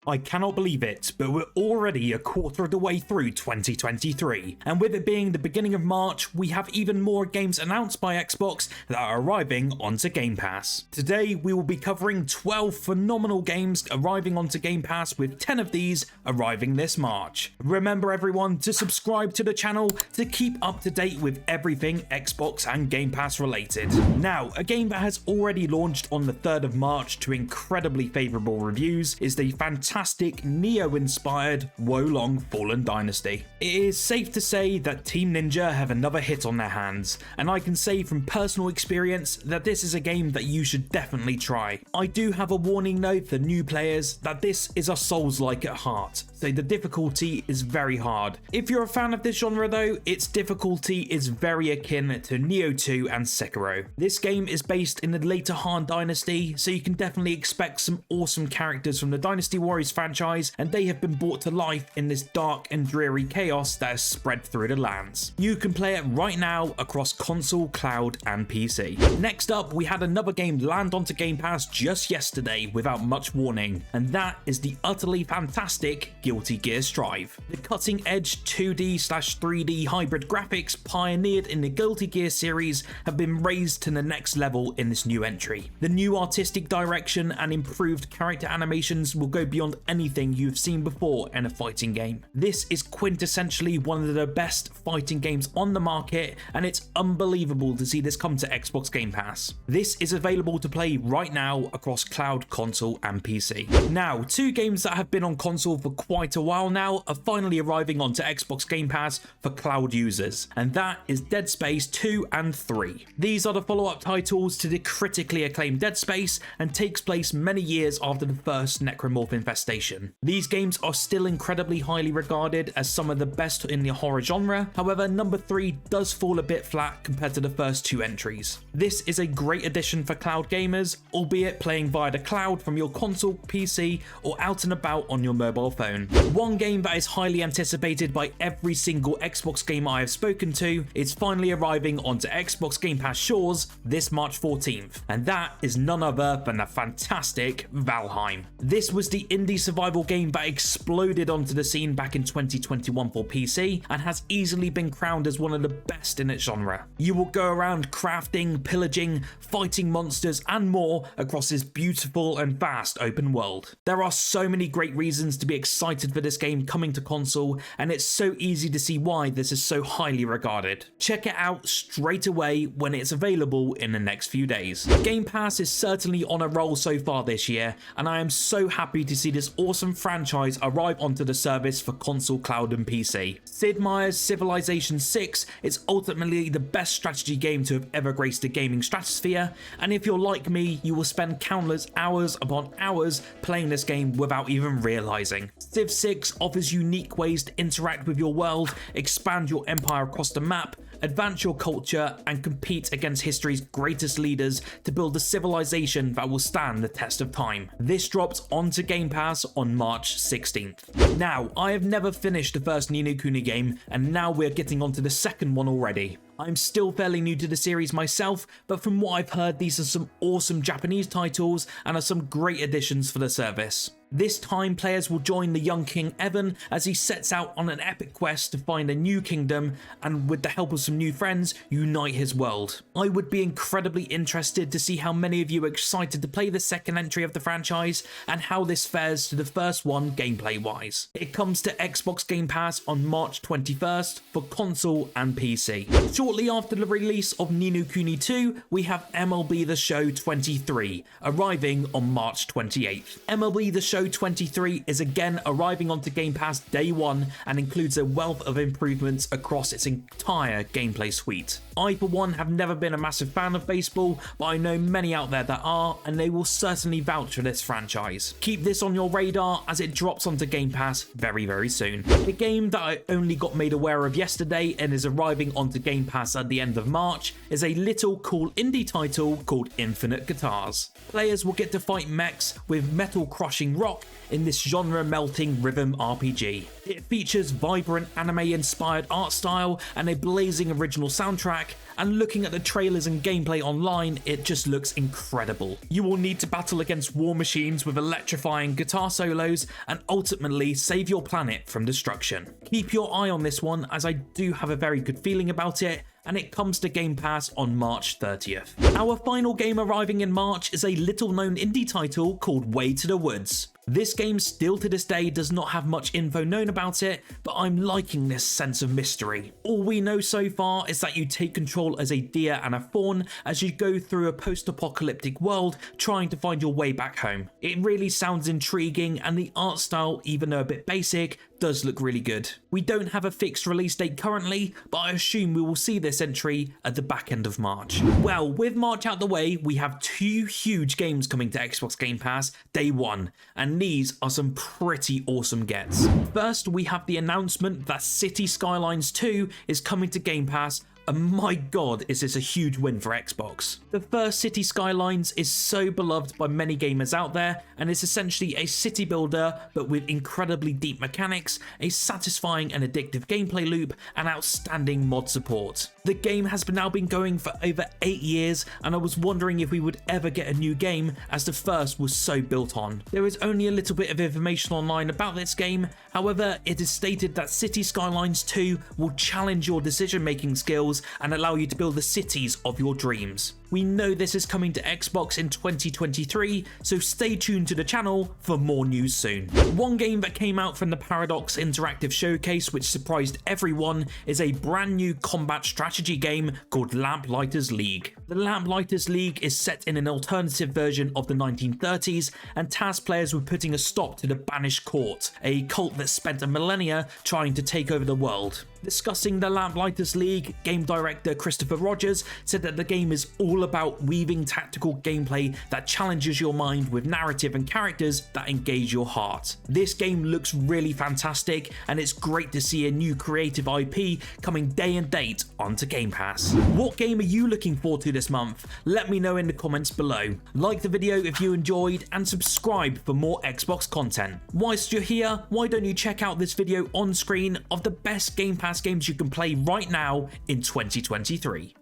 I cannot believe it, but we're already a quarter of the way through 2023, and with it being the beginning of March, we have even more games announced by Xbox that are arriving onto Game Pass. Today, we will be covering 12 phenomenal games arriving onto Game Pass, with 10 of these arriving this March. Remember everyone to subscribe to the channel to keep up to date with everything Xbox and Game Pass related. Now, a game that has already launched on the 3rd of March to incredibly favourable reviews is the fantastic Nioh-inspired Wo Long Fallen Dynasty. It is safe to say that Team Ninja have another hit on their hands, and I can say from personal experience that this is a game that you should definitely try. I do have a warning note for new players that this is a Souls-like at heart, so the difficulty is very hard. If you're a fan of this genre though, its difficulty is very akin to Nioh 2 and Sekiro. This game is based in the later Han Dynasty, so you can definitely expect some awesome characters from the Dynasty Warriors franchise, and they have been brought to life in this dark and dreary chaos that has spread through the lands. You can play it right now across console, cloud, and PC. Next up, we had another game land onto Game Pass just yesterday without much warning, and that is the utterly fantastic Guilty Gear Strive. The cutting-edge 2D/3D hybrid graphics pioneered in the Guilty Gear series have been raised to the next level in this new entry. The new artistic direction and improved character animations will go beyond anything you've seen before in a fighting game. This is quintessentially one of the best fighting games on the market, and it's unbelievable to see this come to Xbox Game Pass. This is available to play right now across cloud, console, and PC. Now, two games that have been on console for quite a while now are finally arriving onto Xbox Game Pass for cloud users, and that is Dead Space 2 and 3. These are the follow-up titles to the critically acclaimed Dead Space and takes place many years after the first Necromorph infestation. These games are still incredibly highly regarded as some of the best in the horror genre, however number 3 does fall a bit flat compared to the first two entries. This is a great addition for cloud gamers, albeit playing via the cloud from your console, PC, or out and about on your mobile phone. One game that is highly anticipated by every single Xbox gamer I have spoken to is finally arriving onto Xbox Game Pass shores this March 14th, and that is none other than the fantastic Valheim. This was the indie survival game that exploded onto the scene back in 2021 for PC and has easily been crowned as one of the best in its genre. You will go around crafting, pillaging, fighting monsters and more across this beautiful and vast open world. There are so many great reasons to be excited for this game coming to console, and it's so easy to see why this is so highly regarded. Check it out straight away when it's available in the next few days. Game Pass is certainly on a roll so far this year, and I am so happy to see this awesome franchise arrive onto the service for console, cloud, and PC. Sid Meier's Civilization 6 is ultimately the best strategy game to have ever graced the gaming stratosphere, and if you're like me, you will spend countless hours upon hours playing this game without even realizing. Civ 6 offers unique ways to interact with your world, expand your empire across the map, advance your culture, and compete against history's greatest leaders to build a civilization that will stand the test of time. This drops onto Game Pass on March 16th. Now, I have never finished the first Ni no Kuni game, and now we're getting onto the second one already. I'm still fairly new to the series myself, but from what I've heard, these are some awesome Japanese titles and are some great additions for the service. This time, players will join the young King Evan as he sets out on an epic quest to find a new kingdom and, with the help of some new friends, unite his world. I would be incredibly interested to see how many of you are excited to play the second entry of the franchise and how this fares to the first one gameplay-wise. It comes to Xbox Game Pass on March 21st for console and PC. Shortly after the release of Ni no Kuni 2, we have MLB The Show 23 arriving on March 28th. MLB The Show 23 is again arriving onto Game Pass day one and includes a wealth of improvements across its entire gameplay suite. I, for one, have never been a massive fan of baseball, but I know many out there that are, and they will certainly vouch for this franchise. Keep this on your radar as it drops onto Game Pass very, very soon. A game that I only got made aware of yesterday and is arriving onto Game Pass at the end of March is a little cool indie title called Infinite Guitars. Players will get to fight mechs with metal crushing rocks rock in this genre-melting rhythm RPG. It features vibrant anime-inspired art style and a blazing original soundtrack, and looking at the trailers and gameplay online, it just looks incredible. You will need to battle against war machines with electrifying guitar solos and ultimately save your planet from destruction. Keep your eye on this one, as I do have a very good feeling about it, and it comes to Game Pass on March 30th. Our final game arriving in March is a little known indie title called Way to the Woods. This game still to this day does not have much info known about it, but I'm liking this sense of mystery. All we know so far is that you take control as a deer and a fawn as you go through a post-apocalyptic world trying to find your way back home. It really sounds intriguing, and the art style, even though a bit basic, does look really good. We don't have a fixed release date currently, but I assume we will see this entry at the back end of March. Well, with March out the way, we have two huge games coming to Xbox Game Pass day one, and these are some pretty awesome gets. First, we have the announcement that City Skylines 2 is coming to Game Pass, and my god, is this a huge win for Xbox. The first City Skylines is so beloved by many gamers out there, and it's essentially a city builder but with incredibly deep mechanics, a satisfying and addictive gameplay loop, and outstanding mod support. The game has now been going for over 8 years, and I was wondering if we would ever get a new game, as the first was so built on. There is only a little bit of information online about this game, however it is stated that City Skylines 2 will challenge your decision making skills and allow you to build the cities of your dreams. We know this is coming to Xbox in 2023, so stay tuned to the channel for more news soon. One game that came out from the Paradox Interactive Showcase which surprised everyone is a brand new combat strategy game called Lamplighters League. The Lamplighters League is set in an alternative version of the 1930s and tasks players with putting a stop to the Banished Court, a cult that spent a millennia trying to take over the world. Discussing the Lamplighters League, game director Christopher Rogers said that the game is all about weaving tactical gameplay that challenges your mind with narrative and characters that engage your heart. This game looks really fantastic, and it's great to see a new creative IP coming day and date onto Game Pass. What game are you looking forward to this month? Let me know in the comments below. Like the video if you enjoyed, and subscribe for more Xbox content. Whilst you're here, why don't you check out this video on screen of the best Game Pass games you can play right now in 2023.